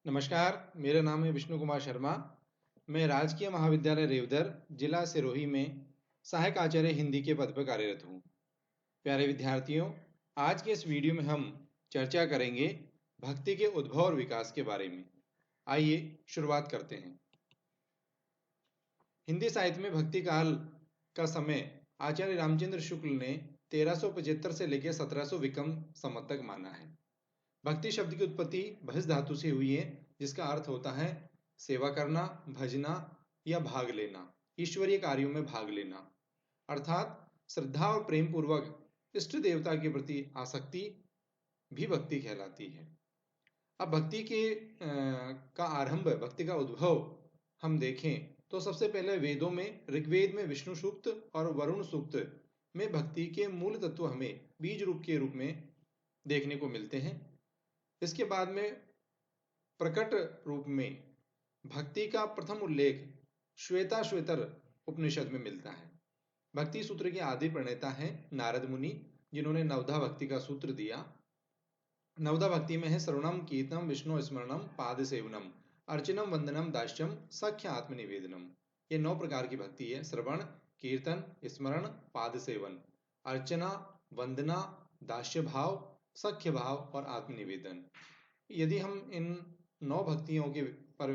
नमस्कार, मेरा नाम है विष्णु कुमार शर्मा। मैं राजकीय महाविद्यालय रेवदर, जिला सिरोही में सहायक आचार्य हिंदी के पद पर कार्यरत हूँ। प्यारे विद्यार्थियों, आज के इस वीडियो में हम चर्चा करेंगे भक्ति के उद्भव और विकास के बारे में। आइए शुरुआत करते हैं। हिंदी साहित्य में भक्ति काल का समय आचार्य रामचंद्र शुक्ल ने 1375 से लेकर 1700 विक्रम संवत तक माना है। भक्ति शब्द की उत्पत्ति भज धातु से हुई है, जिसका अर्थ होता है सेवा करना, भजना या भाग लेना, ईश्वरीय कार्यों में भाग लेना, अर्थात श्रद्धा और प्रेम पूर्वक इष्ट देवता के प्रति आसक्ति भी भक्ति कहलाती है। अब भक्ति का आरंभ, भक्ति का उद्भव हम देखें तो सबसे पहले वेदों में, ऋग्वेद में विष्णु सूक्त और वरुण सूक्त में भक्ति के मूल तत्व हमें बीज रूप के रूप में देखने को मिलते हैं। इसके बाद में प्रकट रूप में भक्ति का प्रथम उल्लेख श्वेताश्वेतर उपनिषद में मिलता है। भक्ति सूत्र के आदि प्रणेता हैं नारद मुनि, जिन्होंने नवधा भक्ति का सूत्र दिया। नवधा भक्ति में है श्रवणम, कीर्तनम, विष्णु स्मरणम, पाद सेवनम, अर्चनम, वंदनम, दास्यम, सख्य आत्मनिवेदनम। ये 9 प्रकार की भक्ति है। श्रवण, कीर्तन, स्मरण, पाद सेवन, अर्चना, वंदना, दास्य भाव, सख्य भाव और आत्मनिवेदन। यदि हम इन 9 भक्तियों के पर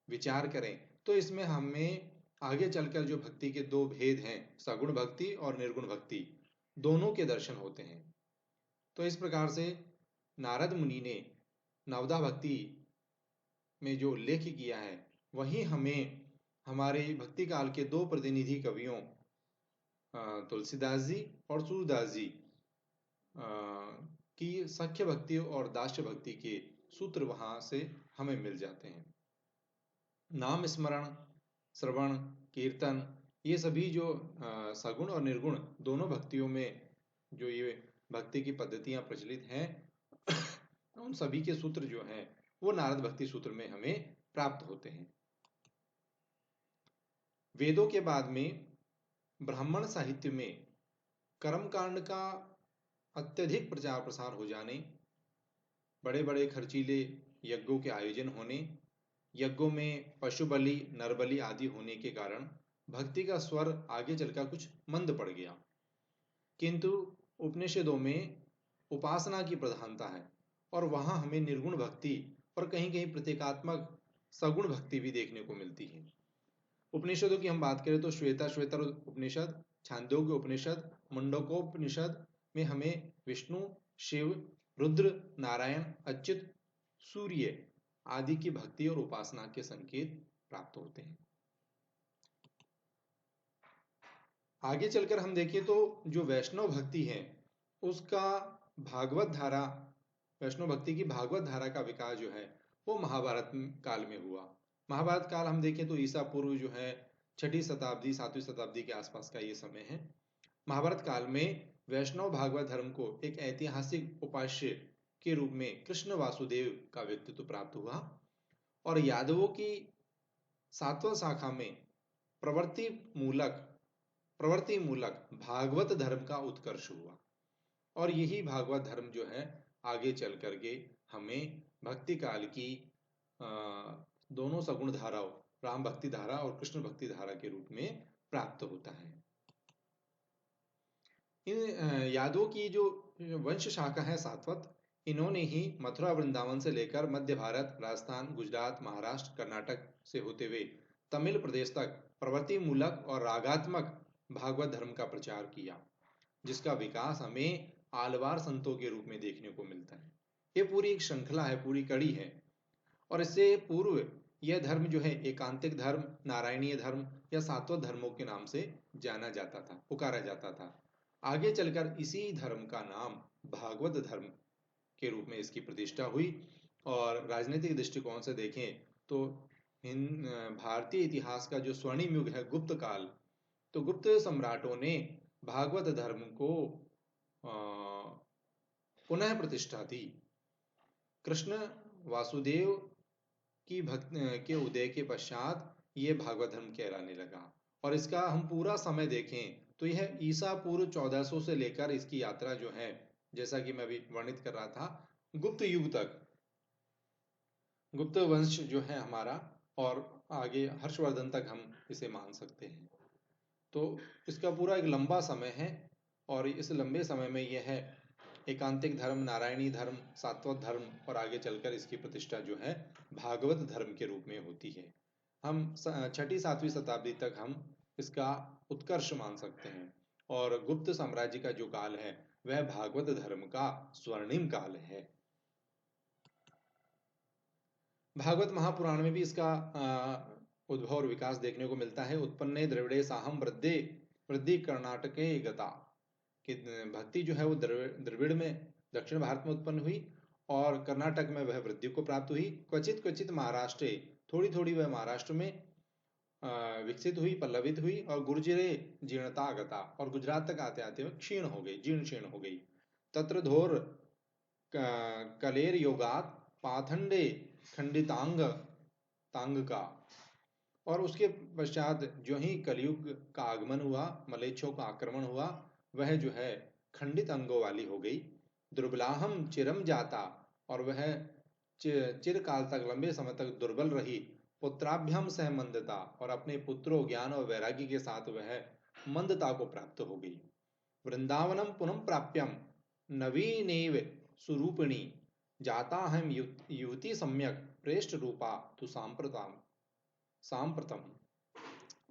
विचार करें तो इसमें हमें आगे चलकर जो भक्ति के 2 भेद हैं, सगुण भक्ति और निर्गुण भक्ति, दोनों के दर्शन होते हैं। तो इस प्रकार से नारद मुनि ने नवधा भक्ति में जो उल्लेख किया है, वही हमें हमारे भक्ति काल के 2 प्रतिनिधि कवियों तुलसीदास जी और सूरदास जी की सख्य भक्ति और दास्य भक्ति के सूत्र वहां से हमें मिल जाते हैं। नाम स्मरण, श्रवण, कीर्तन, ये सभी जो सगुण और निर्गुण दोनों भक्तियों में जो ये भक्ति की पद्धतियां प्रचलित हैं उन सभी के सूत्र जो हैं वो नारद भक्ति सूत्र में हमें प्राप्त होते हैं। वेदों के बाद में ब्राह्मण साहित्य में कर्मकांड का अत्यधिक प्रचार प्रसार हो जाने, बड़े बड़े खर्चीले यज्ञों के आयोजन होने, यज्ञों में पशु बलि, नर बलि आदि होने के कारण भक्ति का स्वर आगे चलकर कुछ मंद पड़ गया। किंतु उपनिषदों में उपासना की प्रधानता है और वहां हमें निर्गुण भक्ति और कहीं कहीं प्रतीकात्मक सगुण भक्ति भी देखने को मिलती है। उपनिषदों की हम बात करें तो श्वेताश्वेतर उपनिषद, छांदोग्य उपनिषद, मुंडकोपनिषद में हमें विष्णु, शिव, रुद्र, नारायण, अच्युत, सूर्य आदि की भक्ति और उपासना के संकेत प्राप्त होते हैं। आगे चलकर हम देखें तो जो वैष्णव भक्ति है उसका भागवत धारा, वैष्णव भक्ति की भागवत धारा का विकास जो है वो महाभारत काल में हुआ। महाभारत काल हम देखें तो ईसा पूर्व जो है 6ठी शताब्दी 7वीं शताब्दी के आसपास का ये समय है। महाभारत काल में वैष्णव भागवत धर्म को एक ऐतिहासिक उपास्य के रूप में कृष्ण वासुदेव का व्यक्तित्व प्राप्त हुआ और यादवों की 7वां शाखा में प्रवृत्ति मूलक भागवत धर्म का उत्कर्ष हुआ और यही भागवत धर्म जो है आगे चल करके हमें भक्ति काल की दोनों सगुण धाराओं, राम भक्ति धारा और कृष्ण भक्ति धारा के रूप में प्राप्त होता है। इन यादवों की जो वंश शाखा है सातवत, इन्होंने ही मथुरा वृंदावन से लेकर मध्य भारत, राजस्थान, गुजरात, महाराष्ट्र, कर्नाटक से होते हुए तमिल प्रदेश तक प्रवृत्ति मूलक और रागात्मक भागवत धर्म का प्रचार किया, जिसका विकास हमें आलवार संतों के रूप में देखने को मिलता है। ये पूरी एक श्रृंखला है, पूरी कड़ी है। और इससे पूर्व यह धर्म जो है एकांतिक धर्म, नारायणीय धर्म या सात्वत धर्मों के नाम से जाना जाता था, पुकारा जाता था। आगे चलकर इसी धर्म का नाम भागवत धर्म के रूप में इसकी प्रतिष्ठा हुई और राजनीतिक दृष्टिकोण से देखें तो भारतीय इतिहास का जो स्वर्णिम युग है गुप्त काल, तो गुप्त सम्राटों ने भागवत धर्म को पुनः प्रतिष्ठा दी। कृष्ण वासुदेव की के उदय के पश्चात ये भागवत धर्म कहलाने लगा और इसका हम पूरा समय देखें तो यह ईसा पूर्व 1400 से लेकर इसकी यात्रा जो है, जैसा कि मैं अभी वर्णित कर रहा था, गुप्त युग तक गुप्त वंश जो है हमारा, और आगे हर्षवर्धन तक हम इसे मान सकते हैं। तो इसका पूरा एक लंबा समय है, और इस लंबे समय में यह है एकांतिक धर्म, नारायणी धर्म, सात्वत धर्म, और आगे चलकर इसकी प्रतिष्ठा जो है भागवत धर्म के रूप में होती है। हम 6ठी-7वीं शताब्दी तक हम इसका उत्कर्ष मान सकते हैं, और गुप्त साम्राज्य का जो काल है वह भागवत धर्म का स्वर्णिम काल है। भागवत महापुराण में भी इसका उद्भव और विकास देखने को मिलता है। उत्पन्ने द्रविड़े साहम वृद्धे वृद्धि कर्नाटके गता, कि भक्ति जो है वो द्रविड़ में, दक्षिण भारत में उत्पन्न हुई, और कर्नाटक में वह वृद्धि को प्राप्त हुई। क्वचित क्वचित महाराष्ट्र, थोड़ी थोड़ी वह महाराष्ट्र में विकसित हुई, पल्लवित हुई, और गुर्जरे जीर्णता गता, और गुजरात तक आते आते वह क्षीण हो गई, जीर्ण शीर्ण हो गई। तत्र धोर कलेर योगात पाथंडे खंडितांग तांग का, और उसके पश्चात जो ही कलयुग का आगमन हुआ, मलेच्छों का आक्रमण हुआ, वह जो है खंडित अंगों वाली हो गई। दुर्बलाहम चिरम जाता, और वह चिरकाल तक, लंबे समय तक दुर्बल रही। पुत्राभ्यम सह मंदता, और अपने पुत्रों, ज्ञान और वैराग्य के साथ वह मंदता को प्राप्त हो गई। वृंदावनम पुनः प्राप्यम नवीनेव सुरूपिणी, जाता हम युवती सम्यक प्रेष्ठ रूपा तु सांप्रतम,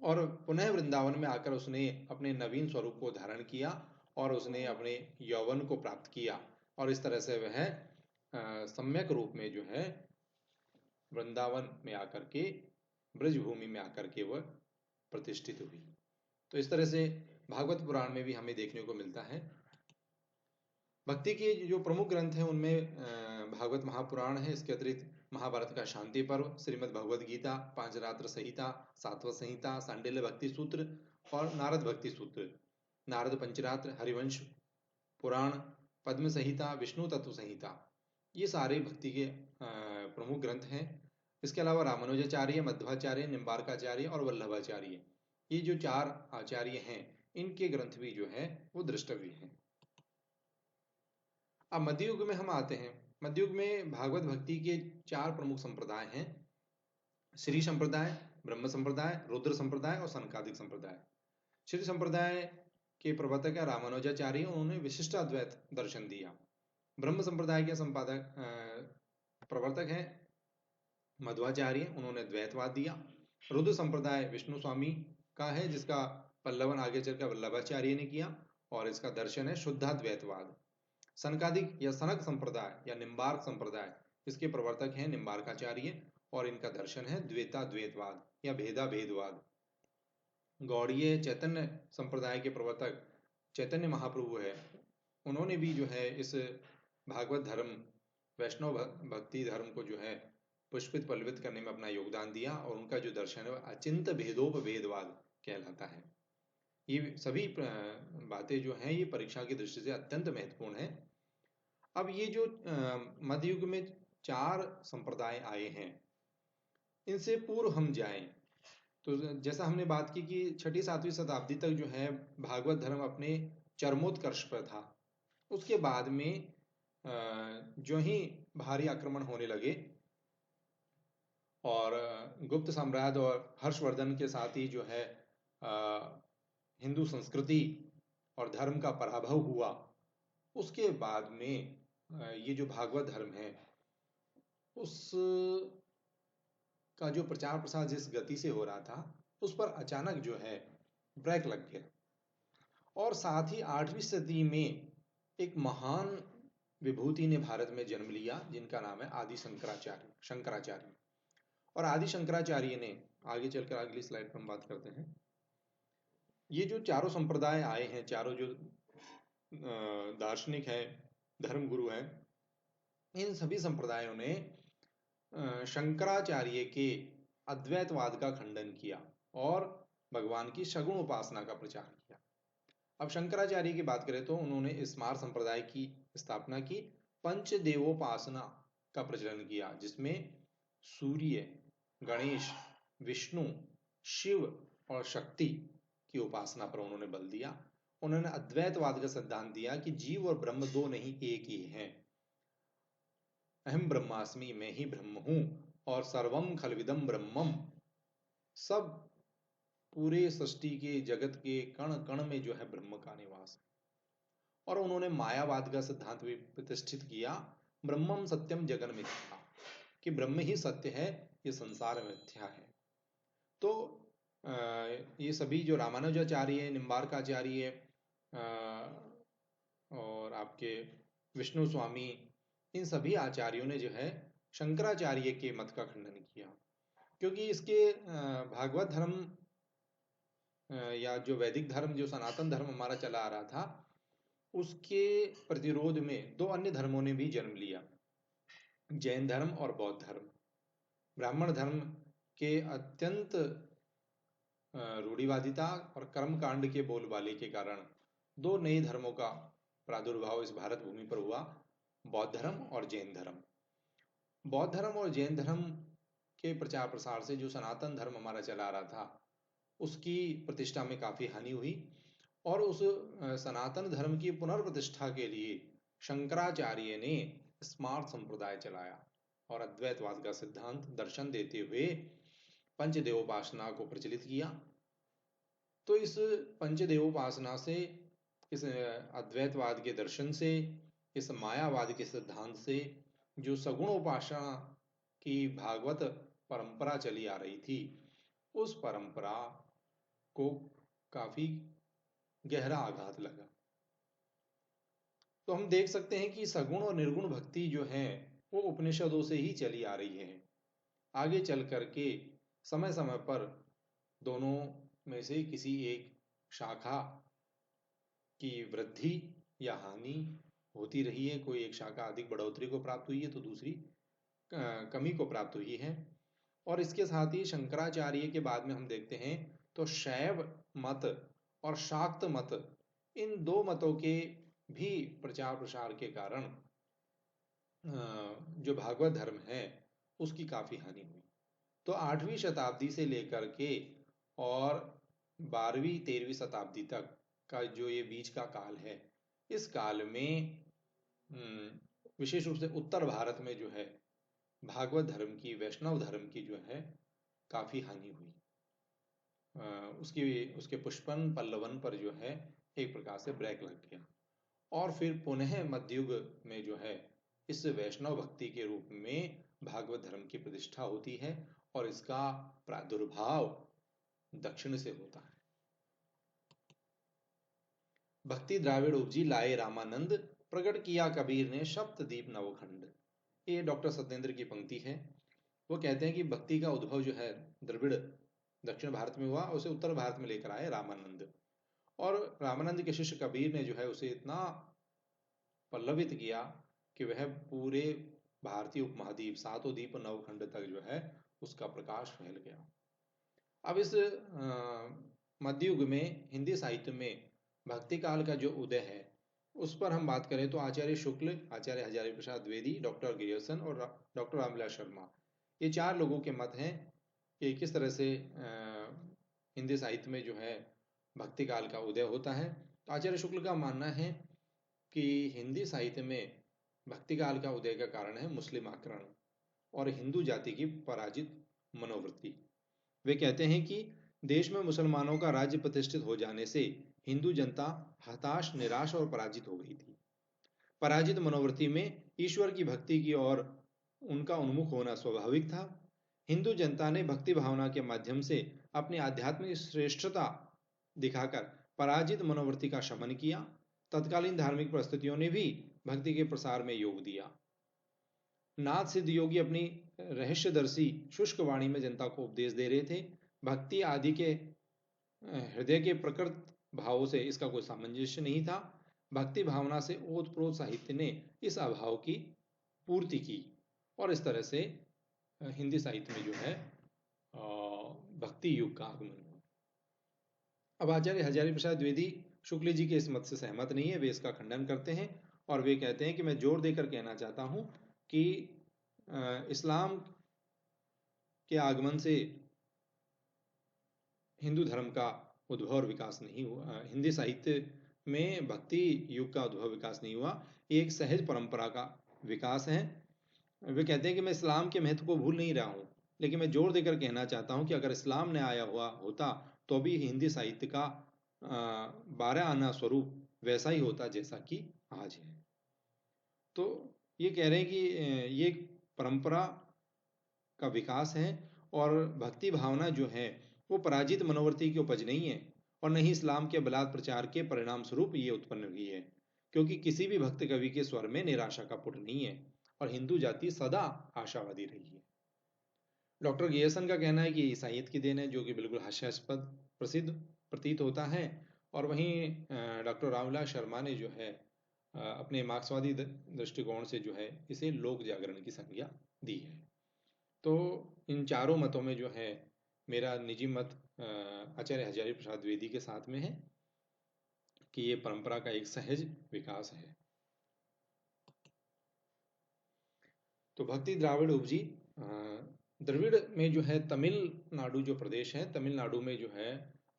और पुनः वृंदावन में आकर उसने अपने नवीन स्वरूप को धारण किया, और उसने अपने यौवन को प्राप्त किया, और इस तरह से वह सम्यक रूप में जो है वृंदावन में आकर के, ब्रज भूमि में आकर के वह प्रतिष्ठित हुई। तो इस तरह से भागवत पुराण में भी हमें देखने को मिलता है। भक्ति के जो प्रमुख ग्रंथ हैं उनमें भागवत महापुराण है, इसके अतिरिक्त महाभारत का शांति पर्व, श्रीमद् भगवद गीता, पांचरात्र संहिता, सातवत संहिता, सांडिल्य भक्ति सूत्र, और नारद भक्ति सूत्र, नारद पंचरात्र, हरिवंश पुराण, पद्म संहिता, विष्णु तत्व संहिता, ये सारे भक्ति के प्रमुख ग्रंथ हैं। इसके अलावा रामानुजाचार्य, मध्वाचार्य, निम्बार्काचार्य और वल्लभाचार्य, ये जो 4 आचार्य हैं, इनके ग्रंथ भी जो है वो द्रष्टव्य हैं। अब मध्ययुग में हम आते हैं। मध्ययुग में भागवत भक्ति के 4 प्रमुख संप्रदाय हैं: श्री संप्रदाय, ब्रह्म संप्रदाय, रुद्र संप्रदाय और सनकादिक संप्रदाय। श्री संप्रदाय के प्रवर्तक है रामानुजाचार्य, उन्होंने विशिष्ट अद्वैत दर्शन दिया। ब्रह्म संप्रदाय के संपादक प्रवर्तक हैं मध्वाचार्य, उन्होंने द्वैतवाद दिया। रुद्र संप्रदाय विष्णु स्वामी का है, जिसका पल्लवन आगे चलकर वल्लभाचार्य ने किया, और इसका दर्शन है शुद्धाद्वैतवाद। सनकादिक या सनक संप्रदाय या निम्बार्क संप्रदाय, इसके प्रवर्तक हैं निम्बार्काचार्य, और इनका दर्शन है द्वैताद्वैतवाद या भेदा भेदवाद। गौड़ीय चैतन्य संप्रदाय के प्रवर्तक चैतन्य महाप्रभु है, उन्होंने भी जो है इस भागवत धर्म, वैष्णव भक्ति धर्म को जो है पुष्पित पल्लवित करने में अपना योगदान दिया, और उनका जो दर्शन है अचिंत भेदोपभेदवाद कहलाता है। ये सभी बातें जो हैं ये परीक्षा की दृष्टि से अत्यंत महत्वपूर्ण है। अब ये जो मध्ययुग में 4 संप्रदाय आए हैं, इनसे पूर्व हम जाएं तो जैसा हमने बात की कि 6ठी-7वीं शताब्दी तक जो है भागवत धर्म अपने चरमोत्कर्ष पर था। उसके बाद में जो ही भारी आक्रमण होने लगे, और गुप्त साम्राज्य और हर्षवर्धन के साथ ही जो है हिंदू संस्कृति और धर्म का पराभव हुआ, उसके बाद में ये जो भागवत धर्म है उस का जो प्रचार प्रसार जिस गति से हो रहा था, उस पर अचानक जो है ब्रेक लग गया। और साथ ही 8वीं सदी में एक महान विभूति ने भारत में जन्म लिया, जिनका नाम है आदि शंकराचार्य। और आदि शंकराचार्य ने, आगे चलकर अगली स्लाइड पर हम बात करते हैं, ये जो चारों संप्रदाय आए हैं, चारों जो दार्शनिक हैं, धर्म गुरु हैं, इन सभी संप्रदायों ने शंकराचार्य के अद्वैतवाद का खंडन किया और भगवान की सगुण उपासना का प्रचार किया। अब शंकराचार्य की बात करें तो उन्होंने स्मार संप्रदाय की स्थापना की, पंचदेवोपासना का प्रचलन किया, जिसमें सूर्य, गणेश, विष्णु, शिव और शक्ति की उपासना पर उन्होंने बल दिया। उन्होंने अद्वैतवाद का सिद्धांत दिया कि जीव और ब्रह्म दो नहीं, एक ही हैं। अहम ब्रह्मास्मि, मैं ही ब्रह्म हूं, और सर्वम खलविदम ब्रह्मम, सब पूरे सृष्टि के जगत के कण कण में जो है ब्रह्म का निवास है। और उन्होंने मायावाद का सिद्धांत भी प्रतिष्ठित किया, ब्रह्मम सत्यम जगन मिथ्या, कि ब्रह्म ही सत्य है, ये संसार मिथ्या है। तो ये सभी जो रामानुजाचार्य, निम्बार्काचार्य और आपके विष्णु स्वामी, इन सभी आचार्यों ने जो है शंकराचार्य के मत का खंडन किया, क्योंकि इसके भागवत धर्म या जो वैदिक धर्म, जो सनातन धर्म हमारा चला आ रहा था, उसके प्रतिरोध में दो अन्य धर्मों ने भी जन्म लिया, जैन धर्म और बौद्ध धर्म। ब्राह्मण धर्म के अत्यंत रूढ़िवादिता और कर्मकांड के बोलबाले के कारण दो नए धर्मों का प्रादुर्भाव इस भारत भूमि पर हुआ, बौद्ध धर्म और जैन धर्म। बौद्ध धर्म और जैन धर्म के प्रचार प्रसार से जो सनातन धर्म हमारा चला आ रहा था, उसकी प्रतिष्ठा में काफ़ी हानि हुई, और उस सनातन धर्म की पुनर्प्रतिष्ठा के लिए शंकराचार्य ने स्मार्त संप्रदाय चलाया और अद्वैतवाद का सिद्धांत दर्शन देते हुए पंचदेवोपासना को प्रचलित किया। तो इस पंचदेवोपासना से, इस अद्वैतवाद के दर्शन से, इस मायावाद के सिद्धांत से जो सगुणोपासना की भागवत परंपरा चली आ रही थी, उस परंपरा को काफी गहरा आघात लगा। तो हम देख सकते हैं कि सगुण और निर्गुण भक्ति जो है वो उपनिषदों से ही चली आ रही है। आगे चल करके समय समय पर दोनों में से किसी एक शाखा की वृद्धि या हानि होती रही है। कोई एक शाखा अधिक बढ़ोतरी को प्राप्त हुई है तो दूसरी कमी को प्राप्त हुई है। और इसके साथ ही शंकराचार्य के बाद में हम देखते हैं तो शैव मत और शाक्त मत, इन दो मतों के भी प्रचार प्रसार के कारण जो भागवत धर्म है उसकी काफी हानि हुई। तो 8वीं शताब्दी से लेकर के और 12वीं 13वीं शताब्दी तक का जो ये बीच का काल है, इस काल में विशेष रूप से उत्तर भारत में जो है भागवत धर्म की, वैष्णव धर्म की जो है काफी हानि हुई। उसके पुष्पन पल्लवन पर जो है एक प्रकार से ब्रेक लग गया, और फिर पुनः मध्ययुग में जो है इस वैष्णव भक्ति के रूप में भागवत धर्म की प्रतिष्ठा होती है, और इसका प्रादुर्भाव दक्षिण से होता है। भक्ति द्राविड़ उपजी लाए रामानंद, प्रकट किया कबीर ने सप्तदीप नवखंड। ये डॉक्टर सत्येंद्र की पंक्ति है। वो कहते हैं कि भक्ति का उद्भव जो है द्रविड़ दक्षिण भारत में हुआ, उसे उत्तर भारत में लेकर आए रामानंद, और रामानंद के शिष्य कबीर ने जो है उसे इतना पल्लवित किया कि वह पूरे भारतीय उपमहाद्वीप, सातों द्वीप नवखंड तक जो है उसका प्रकाश फैल गया। अब इस मध्ययुग में हिंदी साहित्य में भक्ति काल का जो उदय है उस पर हम बात करें तो आचार्य शुक्ल, आचार्य हजारी प्रसाद द्विवेदी, डॉक्टर गिरियर्सन और डॉक्टर रामविलास शर्मा, ये 4 लोगों के मत हैं कि किस तरह से हिंदी साहित्य में जो है भक्ति काल का उदय होता है। तो आचार्य शुक्ल का मानना है कि हिंदी साहित्य में भक्ति काल का उदय का कारण है मुस्लिम आक्रमण और हिंदू जाति की पराजित मनोवृत्ति। वे कहते हैं कि देश में मुसलमानों का राज्य प्रतिष्ठित हो जाने से हिंदू जनता हताश, निराश और पराजित हो गई थी। पराजित मनोवृत्ति में ईश्वर की भक्ति की ओर उनका उन्मुख होना स्वाभाविक था। हिंदू जनता ने भक्ति भावना के माध्यम से अपनी आध्यात्मिक श्रेष्ठता दिखाकर पराजित मनोवृत्ति का शमन किया। तत्कालीन धार्मिक परिस्थितियों ने भी भक्ति के प्रसार में योग दिया। नाथ सिद्ध योगी अपनी रहस्यदर्शी शुष्क वाणी में जनता को उपदेश दे रहे थे। भक्ति आदि के हृदय के प्रकृत भावों से इसका कोई सामंजस्य नहीं था। भक्ति भावना से ओतप्रोत साहित्य ने इस अभाव की पूर्ति की, और इस तरह से हिंदी साहित्य में जो है भक्ति युग का आगमन हुआ। अब आचार्य हजारी प्रसाद द्विवेदी शुक्ल जी के इस मत से सहमत नहीं है, वे इसका खंडन करते हैं और वे कहते हैं कि मैं जोर देकर कहना चाहता हूं कि इस्लाम के आगमन से हिंदू धर्म का उद्भव और विकास नहीं हुआ, हिंदी साहित्य में भक्ति युग का उद्भव विकास नहीं हुआ, एक सहज परंपरा का विकास है। वे कहते हैं कि मैं इस्लाम के महत्व को भूल नहीं रहा हूँ, लेकिन मैं जोर देकर कहना चाहता हूँ कि अगर इस्लाम ने आया हुआ होता तो भी हिंदी साहित्य का 12 आना स्वरूप वैसा ही होता जैसा कि आज है। तो ये कह रहे हैं कि ये परंपरा का विकास है, और भक्ति भावना जो है वो पराजित मनोवृत्ति की उपज नहीं है, और न ही इस्लाम के बलात् प्रचार के परिणाम स्वरूप ये उत्पन्न हुई है, क्योंकि किसी भी भक्त कवि के स्वर में निराशा का पुट नहीं है, और हिंदू जाति सदा आशावादी रही है। डॉक्टर गियर्सन का कहना है कि ईसाइयत की देन है, जो कि बिल्कुल हास्यास्पद प्रसिद्ध प्रतीत होता है। और वहीं डॉक्टर रामविलास शर्मा ने जो है अपने मार्क्सवादी दृष्टिकोण से जो है इसे लोक जागरण की संज्ञा दी है। तो इन चारों मतों में जो है मेरा निजी मत आचार्य हजारी प्रसाद द्विवेदी के साथ में है कि ये परंपरा का एक सहज विकास है। तो भक्ति द्राविड़ उपजी द्रविड़ में जो है तमिलनाडु जो प्रदेश है, तमिलनाडु में जो है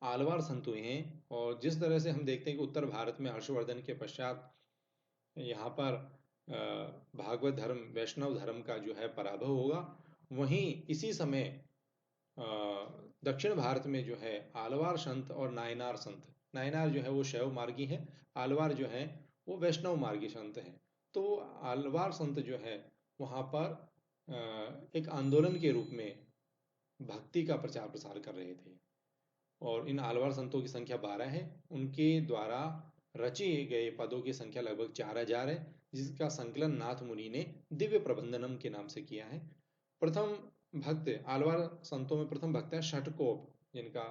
आलवार संत हुए हैं। और जिस तरह से हम देखते हैं कि उत्तर भारत में हर्षवर्धन के पश्चात यहाँ पर भागवत धर्म, वैष्णव धर्म का जो है पराभव होगा, वहीं इसी समय दक्षिण भारत में जो है आलवार संत और नायनार संत, नायनार जो है वो शैव मार्गी है, आलवार जो है वो वैष्णव मार्गी संत हैं। तो आलवार संत जो है वहाँ पर एक आंदोलन के रूप में भक्ति का प्रचार प्रसार कर रहे थे। और इन आलवार संतों की संख्या 12 है। उनके द्वारा रचे गए पदों की संख्या लगभग 4000 है, जिसका संकलन नाथ मुनि ने दिव्य प्रबंधनम के नाम से किया है। प्रथम भक्त आलवार संतों में प्रथम भक्त है षटकोप, जिनका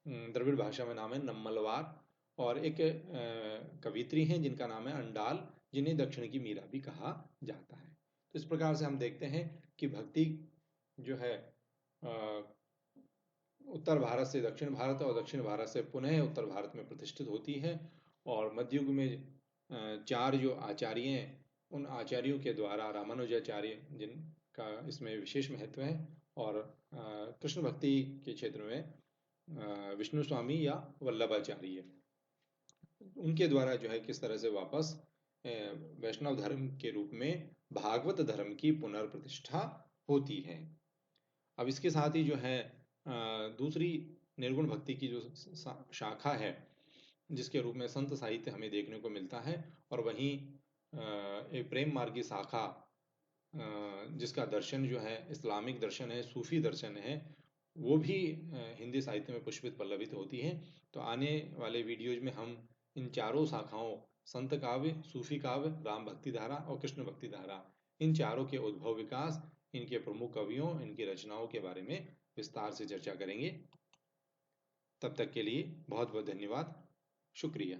द्रविड़ भाषा में नाम है नम्मलवार, और एक कवित्री हैं जिनका नाम है अंडाल, जिन्हें दक्षिण की मीरा भी कहा जाता है। तो इस प्रकार से हम देखते हैं कि भक्ति जो है उत्तर भारत से दक्षिण भारत और दक्षिण भारत से पुनः उत्तर भारत में प्रतिष्ठित होती है। और मध्ययुग में 4 जो आचार्य हैं, उन आचार्यों के द्वारा रामानुजाचार्य जिनका इसमें विशेष महत्व है, और कृष्ण भक्ति के क्षेत्र में विष्णु स्वामी या वल्लभाचार्य, उनके द्वारा जो है किस तरह से वापस वैष्णव धर्म के रूप में भागवत धर्म की पुनर्प्रतिष्ठा होती है। अब इसके साथ ही जो है दूसरी निर्गुण भक्ति की जो शाखा है, जिसके रूप में संत साहित्य हमें देखने को मिलता है, और वहीं एक प्रेम मार्गी शाखा जिसका दर्शन जो है इस्लामिक दर्शन है, सूफी दर्शन है, वो भी हिंदी साहित्य में पुष्पित पल्लवित होती है। तो आने वाले वीडियोज में हम इन चारों शाखाओं, संत काव्य, सूफी काव्य, राम भक्ति धारा और कृष्ण भक्ति धारा, इन चारों के उद्भव विकास, इनके प्रमुख कवियों, इनकी रचनाओं के बारे में विस्तार से चर्चा करेंगे। तब तक के लिए बहुत बहुत धन्यवाद, शुक्रिया।